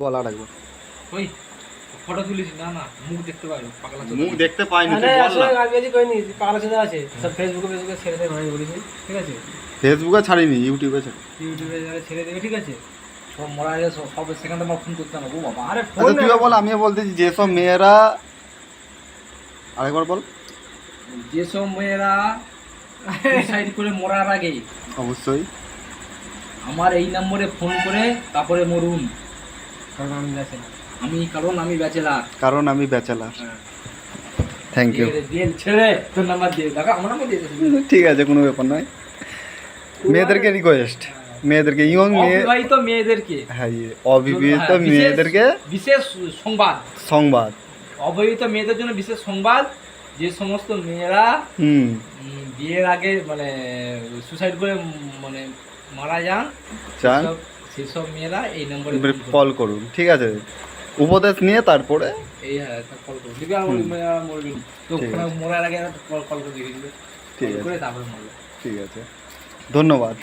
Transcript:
বল আর একবার। ওই ফটো তুলেছি না না মুখ দেখতে পাই পাগলা চোদা মুখ দেখতে পাইনি, তুই আরে বল আসলে না। আমি আজ কইনি পাগলা চোদা আছে সব ফেসবুকে ছেড়ে দেবে ভাই বলেছি, ঠিক আছে? ফেসবুকে ছাড়িনি, ইউটিউবে ছাড়ি। ইউটিউবে যারা ছেড়ে দেবে, ঠিক আছে? সব মরা গেছে সব সেকেন্ডে আমার ফোন করতে না গো বাবা। আরে আচ্ছা ফোন তুইও বল, আমিও বলতেছি যেসব মেয়েরা, আরেকবার বল। যেসব মেয়েরা সুইসাইড করে মরার আগে অবশ্যই। আমার এই নম্বরে ফোন করে তারপরে মরুন। কারণ আমি যাচ্ছি না। কারণ আমি ব্যাচেলার। কারণ আমি ব্যাচেলার। Thank you. দিয়ে ছেড়ে তোর নাম্বার দিয়ে দেখো আমার নাম্বার দিয়ে দিয়েছে। ঠিক আছে, কোনো ব্যাপার নয়। মেয়েদেরকে রিকোয়েস্ট, মেয়েদেরকে, ইয়ং মেয়ে, অবিবাহিত মেয়েদেরকে, হ্যাঁ অবিবাহিত মেয়েদেরকে বিশেষ সংবাদ, সংবাদ। অবিবাহিত মেয়েদের জন্য বিশেষ সংবাদ, যে সমস্ত মেয়েরা বিয়ের আগে মানে সুসাইড করে মানে মারা যান, চান সেসব মেয়েরা এই নম্বরে কল করুন, ঠিক আছে? উপদেশ নিয়ে তারপরে এই কল করুন। দিবি আর মরবি তো ঠিক আছে। মরার আগে কল করে দিয়ে দিবে, ঠিক কল আছে, করে তারপরে মরবে। ঠিক আছে, ধন্যবাদ।